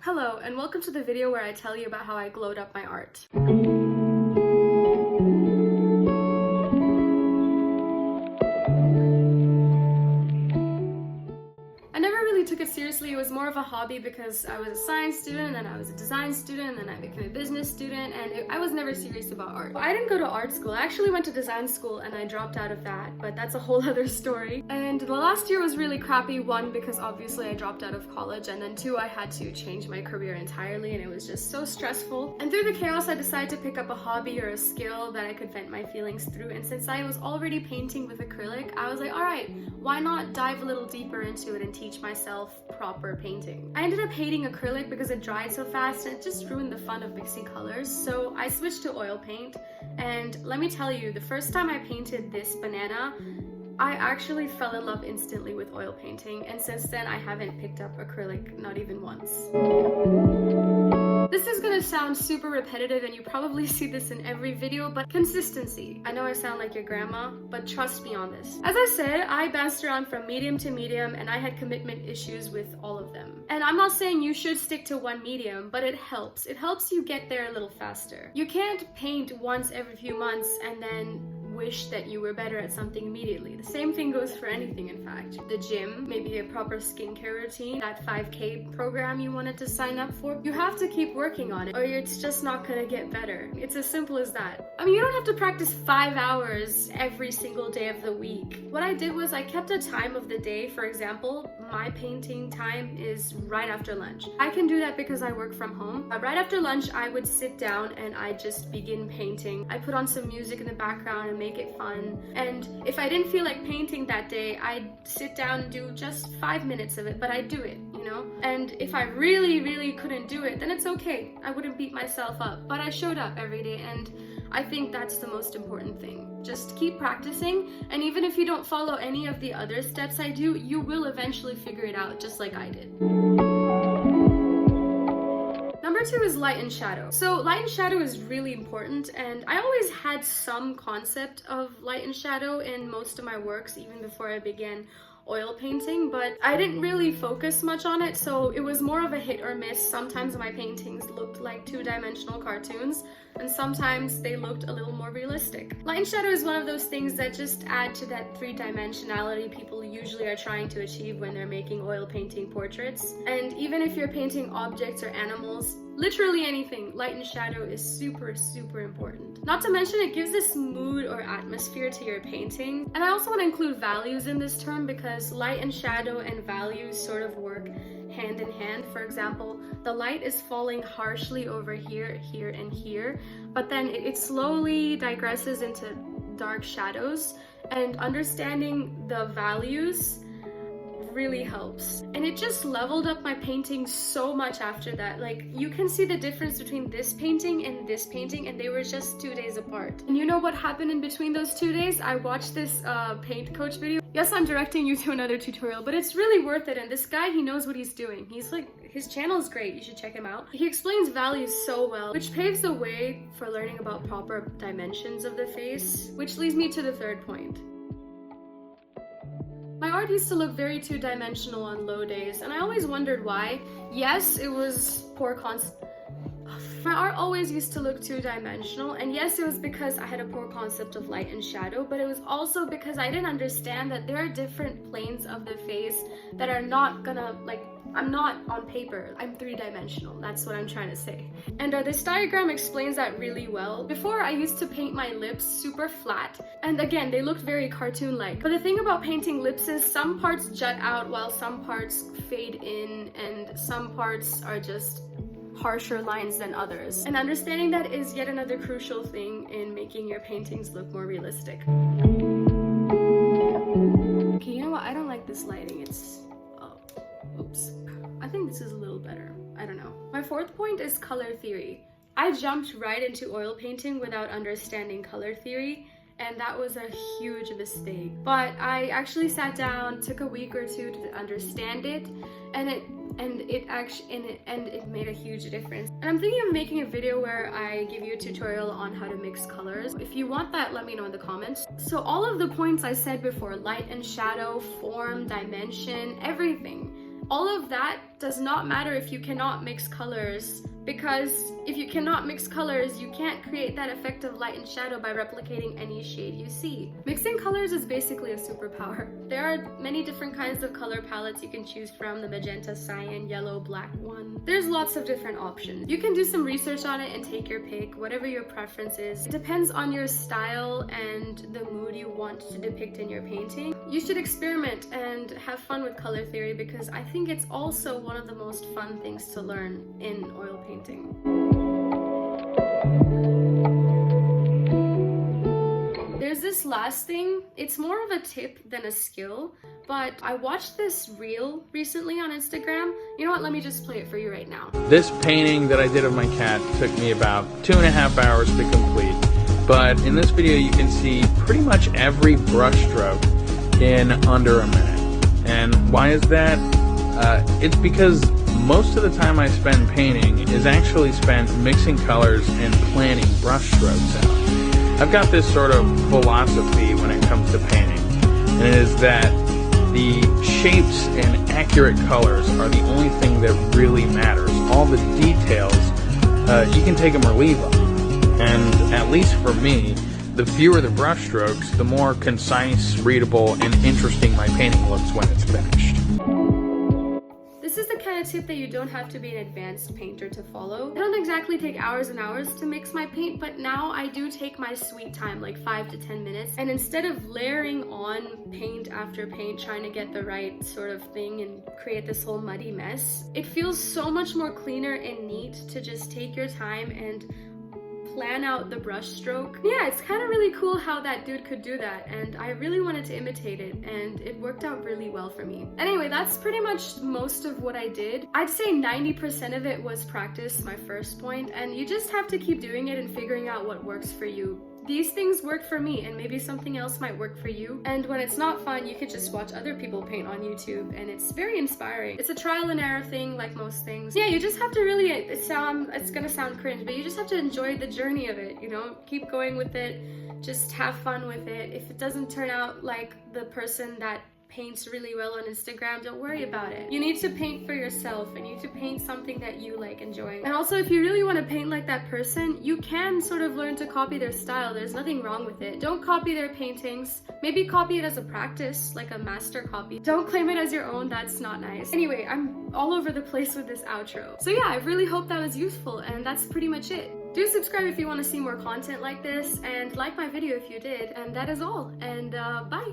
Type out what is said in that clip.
Hello, and welcome to the video where I tell you about how I glowed up my art. I never really took it seriously. It was more of a hobby because I was a science student, and then I was a design student, and then I became a business student, and I was never serious about art. I didn't go to art school. I actually went to design school and I dropped out of that, but that's a whole other story. And the last year was really crappy, one, because obviously I dropped out of college, and then two, I had to change my career entirely, and it was just so stressful. And through the chaos, I decided to pick up a hobby or a skill that I could vent my feelings through, and since I was already painting with acrylic, I was like, alright, why not dive a little deeper into it and teach myself proper painting. I ended up hating acrylic because it dried so fast and it just ruined the fun of mixing colors, so I switched to oil paint, and let me tell you, the first time I painted this banana, I actually fell in love instantly with oil painting, and since then I haven't picked up acrylic, not even once. This is gonna sound super repetitive and you probably see this in every video, but consistency. I know I sound like your grandma, but trust me on this. As I said, I bounced around from medium to medium and I had commitment issues with all of them. And I'm not saying you should stick to one medium, but it helps. It helps you get there a little faster. You can't paint once every few months and then wish that you were better at something immediately. The same thing goes for anything, in fact. The gym, maybe a proper skincare routine, that 5K program you wanted to sign up for. You have to keep working on it or it's just not gonna get better. It's as simple as that. I mean, you don't have to practice 5 hours every single day of the week. What I did was I kept a time of the day. For example, my painting time is right after lunch. I can do that because I work from home. Right after lunch, I would sit down and I just begin painting. I put on some music in the background and make it fun. And if I didn't feel like painting that day, I'd sit down and do just 5 minutes of it, but I'd do it, you know? And if I really couldn't do it, then it's okay. I wouldn't beat myself up, but I showed up every day, and I think that's the most important thing. Just keep practicing, and even if you don't follow any of the other steps I do, you will eventually figure it out just like I did. Number 2 is light and shadow. So light and shadow is really important, and I always had some concept of light and shadow in most of my works even before I began oil painting, but I didn't really focus much on it, so it was more of a hit or miss. Sometimes my paintings looked like two-dimensional cartoons, and sometimes they looked a little more realistic. Light and shadow is one of those things that just add to that three-dimensionality people usually are trying to achieve when they're making oil painting portraits. And even if you're painting objects or animals, literally anything, light and shadow is super important. Not to mention, it gives this mood or atmosphere to your painting. And I also want to include values in this term because light and shadow and values sort of work hand in hand. For example, the light is falling harshly over here, here, and here, but then it slowly digresses into dark shadows, and understanding the values really helps. And it just leveled up my painting so much after that. Like, you can see the difference between this painting and this painting, and they were just 2 days apart. And you know what happened in between those 2 days? I watched this paint coach video. Yes, I'm directing you to another tutorial, but it's really worth it. And this guy, he knows what he's doing. He's like, his channel is great. You should check him out. He explains values so well, which paves the way for learning about proper dimensions of the face, which leads me to the third point. My art used to look very two-dimensional on low days, and I always wondered why. Yes, it was poor My art always used to look two-dimensional, and yes, it was because I had a poor concept of light and shadow, but it was also because I didn't understand that there are different planes of the face that are not gonna, like, I'm not on paper, I'm three-dimensional, that's what I'm trying to say. And this diagram explains that really well. Before, I used to paint my lips super flat, and again, they looked very cartoon-like. But the thing about painting lips is some parts jut out while some parts fade in, and some parts are just harsher lines than others. And understanding that is yet another crucial thing in making your paintings look more realistic. Okay, you know what? I don't like this lighting. Oops. I think this is a little better. I don't know. My fourth point is color theory. I jumped right into oil painting without understanding color theory, and that was a huge mistake. But I actually sat down, took a week or two to understand it, and it made a huge difference. And I'm thinking of making a video where I give you a tutorial on how to mix colors. If you want that, let me know in the comments. So all of the points I said before, light and shadow, form, dimension, everything, all of that does not matter if you cannot mix colors, because if you cannot mix colors, you can't create that effect of light and shadow by replicating any shade you see. Mixing colors is basically a superpower. There are many different kinds of color palettes you can choose from, the magenta, cyan, yellow, black one. There's lots of different options. You can do some research on it and take your pick, whatever your preference is. It depends on your style and the mood you want to depict in your painting. You should experiment and have fun with color theory, because I think it's also one of the most fun things to learn in oil painting. There's this last thing. It's more of a tip than a skill, but I watched this reel recently on Instagram. You know what? Let me just play it for you right now. This painting that I did of my cat took me about 2.5 hours to complete, but in this video you can see pretty much every brush stroke in under a minute. And why is that? It's because most of the time I spend painting is actually spent mixing colors and planning brush strokes out. I've got this sort of philosophy when it comes to painting, and it is that the shapes and accurate colors are the only thing that really matters. All the details, you can take them or leave them. And at least for me, the fewer the brush strokes, the more concise, readable, and interesting my painting looks when it's finished. This is the kind of tip that you don't have to be an advanced painter to follow. I don't exactly take hours and hours to mix my paint, but now I do take my sweet time, like 5 to 10 minutes. And instead of layering on paint after paint, trying to get the right sort of thing and create this whole muddy mess, it feels so much more cleaner and neat to just take your time and plan out the brush stroke. Yeah, it's kind of really cool how that dude could do that, and I really wanted to imitate it, and it worked out really well for me. Anyway, that's pretty much most of what I did. I'd say 90% of it was practice, my first point, and you just have to keep doing it and figuring out what works for you. These things work for me, and maybe something else might work for you. And when it's not fun, you can just watch other people paint on YouTube, and it's very inspiring. It's a trial and error thing, like most things. Yeah, you just have to really, it's gonna sound cringe, but you just have to enjoy the journey of it, you know? Keep going with it, just have fun with it. If it doesn't turn out like the person that paints really well on Instagram, don't worry about it. You need to paint for yourself, and you need to paint something that you like enjoying. And also, if you really want to paint like that person, you can sort of learn to copy their style. There's nothing wrong with it. Don't copy their paintings. Maybe copy it as a practice, like a master copy. Don't claim it as your own, that's not nice. Anyway, I'm all over the place with this outro. So yeah, I really hope that was useful, and that's pretty much it. Do subscribe if you want to see more content like this, and like my video if you did, and that is all, and bye!